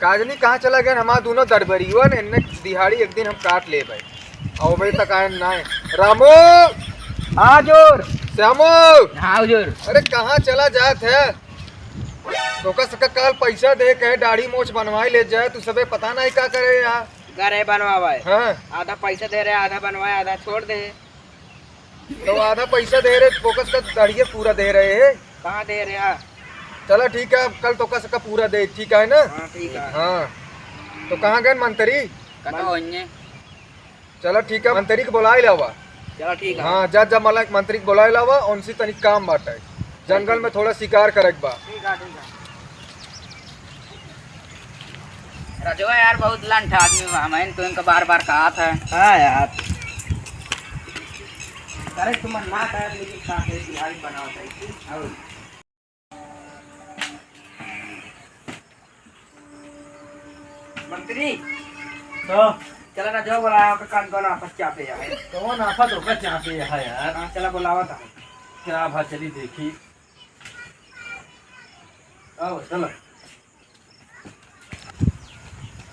काजनी कहाँ चला गया? हमारा दोनों दरबरियो ने इन्ने दिहाड़ी एक दिन हम काट ले भाई। और भाई तक आए ना है। रामू हाँ जोर। श्यामू हाँ जोर। अरे कहाँ चला जात है? तोका सका काल पैसा दे कहे दाढ़ी मोछ बनवाई ले जाए, तू सबे पता नहीं क्या करे यार। करे बनवाए। हाँ आधा पैसा दे रहे, आधा बनवाए, आधा छोड़ दे। तो आधा पैसा दे रहे, फोकस का दाढ़ी पूरा दे रहे है। कहाँ दे रहे हैं? चला ठीक है, कल तो का पूरा दे, ठीक है ना? हाँ ठीक है। हाँ तो कहाँ गए मंत्री? चलो ठीक है, मंत्री को बुला लावा। चलो ठीक है। हाँ जा जा मलक मंत्री को बुला लावा, उनसे तनिक काम बाटे, जंगल में थोड़ा शिकार करक बा। ठीक है ठीक है। राजवा यार बहुत लंठ आदमी बा, मैंने तो इनका बार बार कहा था। हाँ यार अरे तुम ना कर, लेकिन साथे दिहाड़ी बनाओ चाहिए। मंत्री तो चला ना जो बुलाया कान को ना पच्चा पे है। कौन आफत होकर चाह पे है यार? हाँ चला बुलावा था। क्या भा चली देखी। आओ चलो।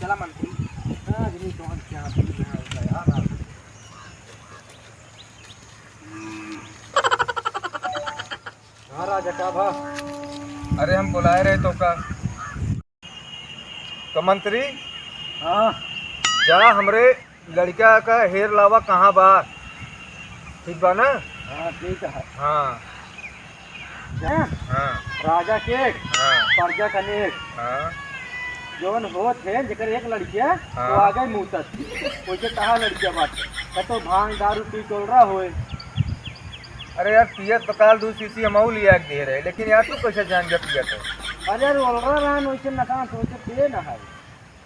चला मंत्री। आदमी कौन क्या पे है यार? हाँ राजा का भा। अरे हम बुलाए रहे तो का तो मंत्री हाँ जा हमरे लड़का का हेर लावा कहाँ बा, ठीक बा ना? हाँ ठीक है। हाँ हाँ राजा के हाँ प्रजा कनेक हाँ जौन हो थे जेकर एक लड़किया हाँ। वो आ गई मुतत ओके कहा लड़किया बात कतो भांग दारू पी तोल रहा होए। अरे यार पियत बकाल 2 शीशी हम लिया के दे रहे, लेकिन यार तू कैसे जान जा पियत है? अरे रोलरा रहन वैसे नकान सोचे पे ना है।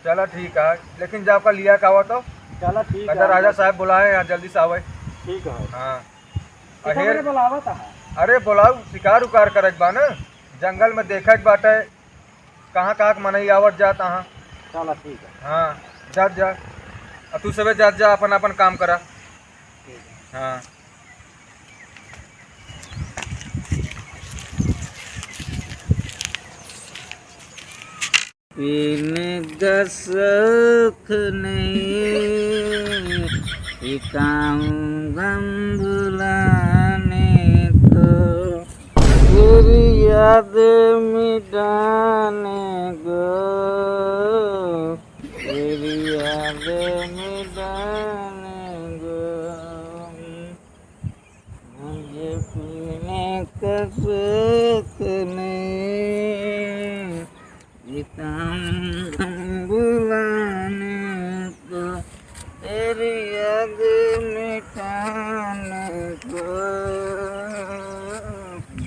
चलो ठीक है, लेकिन जब का लिया का हुआ तो चला ठीक अच्छा है। राजा साहब बुलाए यहाँ जल्दी से आवे। ठीक है। हाँ कितना अहेर बड़े बुलावा था? अरे बुलाऊ शिकार उकार करक बा ना, जंगल में देखत बाटे कहाँ कहाँ मनई आवत जात हाँ। चला ठीक है। हाँ जात जा, अब तू सबे जात जा, अपन अपन काम करा। हाँ पीने का शौक नहीं, पिताऊं गम भुलाने को, तेरी याद मिटाने को, तेरी याद मिटाने को, मुझे पीने का शौक नहीं, बुलाने को, तेरी याद मिटाने को,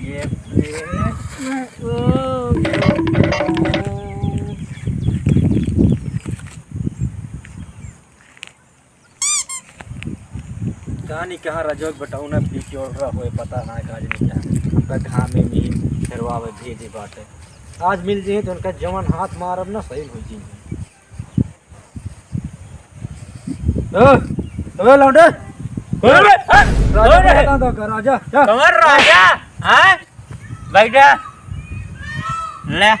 ये कहानी कहाँ राजा बताऊ ना पी के और रहा होए पता ना काज नहीं क्या उनका घामे में फेरवावे भेजे बाटे। आज मिल जाए तो उनका जवान हाथ मारब ना सही हो जी। अबे लौंडे राजा बता दो राजा जा। कमर राजा हाँ बैठा ले।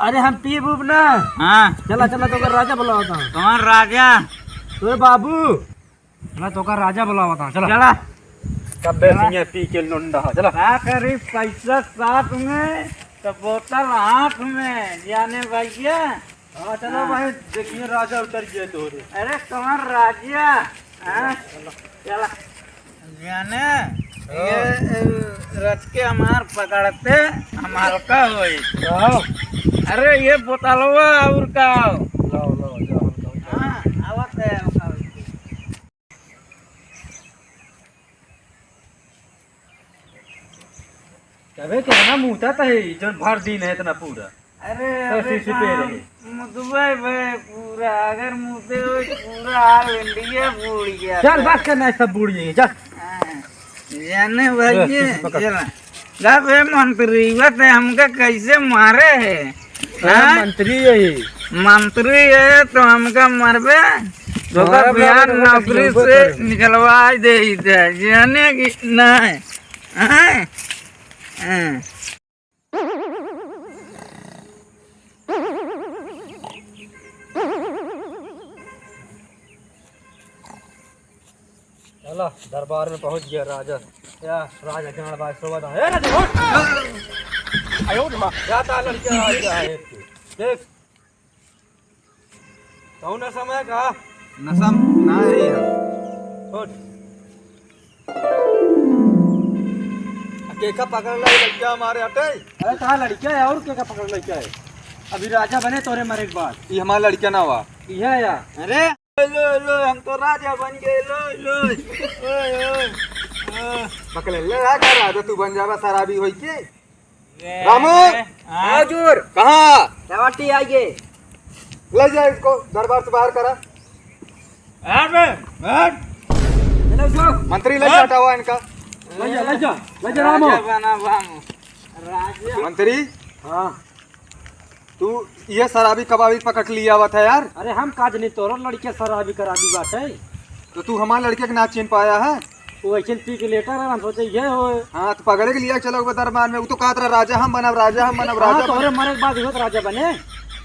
अरे हम पी बूब ना। हाँ चला चला तो राजा बुलावता हूँ। कमर राजा तो बाबू मैं तो राजा बुलावता हूँ। चला चला कब्बे सिंह पी के लुंडा चला। क्या करी, पैसा साथ में तो बोतल हाथ में, जाने भैया। हाँ चलो भाई देखिए राजा उतर गए तो अरे कमर राजा हाँ चला जाने ये रच के हमार पकड़ते हम हल्का होई। अरे ये बोतलवा और का लाओ लाओ जाओ हाँ आवत है कबे कितना मुहता है जो भर दिन है इतना पूरा। अरे अबे दुबई में पूरा अगर मुझे पूरा हाल इंडिया बूढ़ गया। चल बात करना है सब बूढ़ जाएंगे चल। जाने भैया चला जब ये मंत्री है हमका कैसे मारे है? मंत्री है मंत्री है तो हमका मरबे तो बिहार नौकरी से निकलवा दे जाने की नहीं। चला दरबार में पहुंच गया राजा या राजा जान बात सोबत है राजा उठ आयो मां जाता लड़के राजा है देख कौन समय का नसम ना है उठ केका पकड़ ले लड़का हमारे हटे। अरे कहाँ लड़किया है और क्या पकड़ लड़किया है अभी राजा बने तोरे मरे के बाद ये हमारा लड़का ना हुआ यह या अरे लो लो हम तो राजा बन गए लो लो ओए ओए पकड़ ले क्या कर रहा था तू बन जावा शराबी होई के रामू हाजुर कहाँ दवाटी आइए ले जा इसको दरबार से बाहर करा मंत्री ले हटा हुआ इनका ले जा रामो बना बामू राजा मंत्री हाँ तू ये शराबी कबाबी पकड़ लिया हुआ था यार अरे हम काज नहीं तोरो लड़के शराबी करा दी बात है तो तू हमारे लड़के के ना चिन पाया है वो ऐसे पी के लेटर है हम सोचे ये हो हाँ तो पकड़े के लिया चलो दरबार में वो तो कहा राजा हम बनब राजा हम बनब राजा तोरे मरे के बाद इहो राजा बने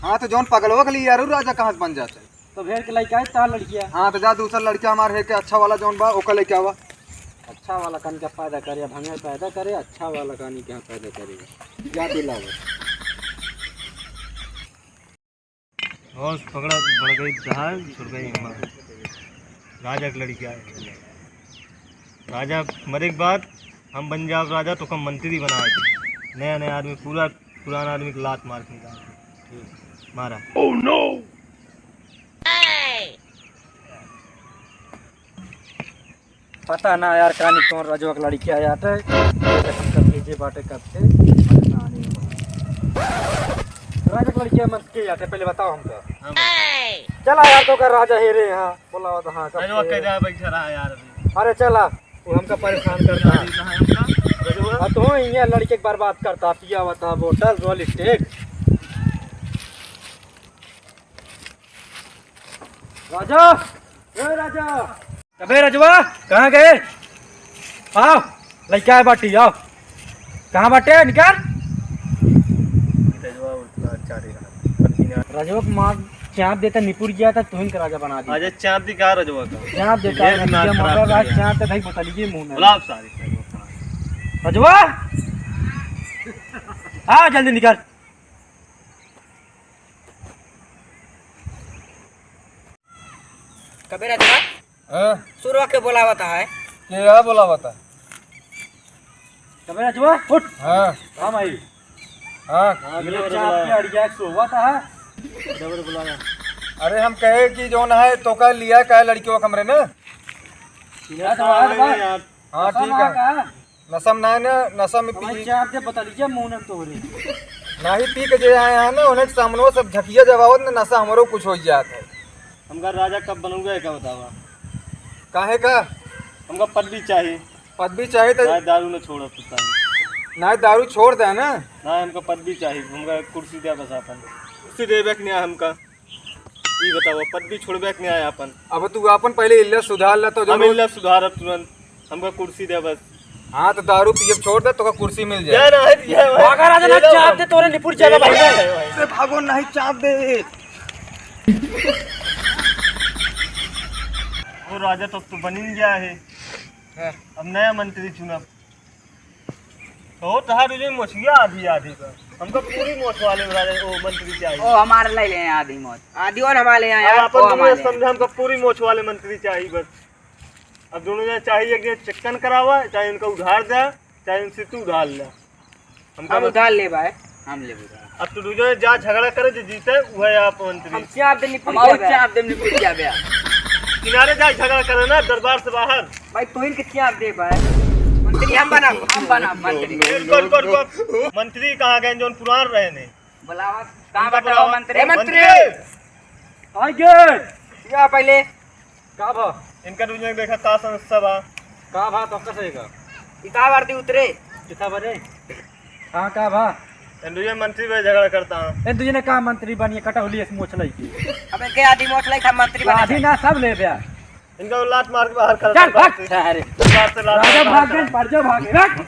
हाँ तो जौन पकड़वा के लिए यार राजा कहाँ से बन जाता है तो भेड़ के लड़का है तार लड़किया हाँ तो जा दूसरा लड़का हमारे है के अच्छा वाला जौन बा ओका लेके आवा अच्छा वाला कान का पैदा करे भंगे पैदा करे अच्छा वाला कानी क्या पैदा करेगा जा दिलाओ और पकड़ा बढ़ गई जहाज छुड़ गई माँ राजा की लड़की आए राजा मरे के बाद हम पंजाब राजा तो कम मंत्री बनाए थे नया नया आदमी पूरा पुराना आदमी को लात मार के निकाल मारा पता ना यार कानी कौन राजवा का लड़की आया था भेजे बाटे कब से राजा का लड़की मत के आते पहले बताओ हमको चला यार तो कर राजा हे रे यहाँ बोला तो हाँ राजा कैसा बैठा रहा यार अभी अरे चला वो हमका परेशान करता है तो यहाँ लड़के के बर्बाद करता पिया हुआ था बोतल रोल स्टेक राजा ए राजा अबे रजवा कहाँ गए आओ लड़का है बाटी आओ कहाँ बाटे निकाल रजवा को मार चाँप देता निपुर गया था तुम का राजा बना दिया आज चाँद दिखा रजवा का चाँप देता है चाँप भाई बता लीजिए मुँह में गुलाब सारी रजवा हाँ जल्दी निकाल कबे राजा हाँ सुरवा के बोलावता है क्या बोला बता कबे रजवा उठ हाँ हाँ भाई हाँ चाँप के अड़िया सोवा था डबल बुलाया अरे हम कहे कि जौन है तो का लिया का लड़कियों कमरे में हाँ ठीक है नशम ना है ना नशा में पी चाँप दे बता लीजिए मुँह में तो रही ना ही पी के जो आए हैं ना उन्हें सामने सब झकिया जवाब ना नशा हमारो कुछ हो जाता है हमका राजा कब बनूंगा क्या बतावा काहे का हमका पदवी चाहिए पदवी चाहिए तो ना दारू न छोड़ा पता ना दारू छोड़ दे ना ना हमका पदवी चाहिए हमका कुर्सी दिया बस अपन कुर्सी देवे के नहीं आया हमका ये बताओ पदवी छोड़बे के नहीं आया अपन अब तू अपन पहले इल्लत सुधार ला तो हम इल्ला सुधारब तुरंत हमका कुर्सी दे बस हाँ तो दारू पिए छोड़ दे तो का कुर्सी मिल जाए जय राज जय भाई भागा राजा ना चाँप दे तोरे निपुर चला भाई अरे भागो नहीं चाप दे वो राजा तो बन ही गया है अब नया मंत्री चुना तो तहार जो मोछिया आधी आधी का हमको पूरी मोछ वाले राजा वो मंत्री चाहिए ओ हमारे ले ले आधी मौत आधी और हमारे यहाँ अब यार अपन ओ दुनिया हमारे समझा हमको पूरी मोछ वाले मंत्री चाहिए बस अब दोनों जने चाहिए कि चिकन करावा चाहे उनका उधार दे चाहे उनसे तू उधार ले हमका हम बस- उधार ले भाई हम ले उधार अब तू दूसरे जा झगड़ा करे जो जीते वह आप मंत्री हम चाप दे निपुर चाप दे निपुर क्या बे किनारे जा झगड़ा करे ना दरबार से बाहर भाई तू इनके चाप दे भाई मंत्री हम बना मंत्री कर मंत्री कहाँ गए जो पुरान रहे ने बुलावा कहाँ बताओ मंत्री मंत्री आई गेट या पहले का भा इनका दूसरे देखा का समस्या बा का भा तो कसेगा इता वर्दी उतरे कितना बने हाँ का भा दूसरे मंत्री में झगड़ा करता हूँ ए तुझे ने का मंत्री बनिए कटौली से मोछ लई की अबे के आदि मोट लाई हम मंत्री बना आधी ना सब ले बया इनका लात मार के बाहर कर चल भाग अरे दरबार से लात राजा मार के भाग बाहर गए पर जो भाग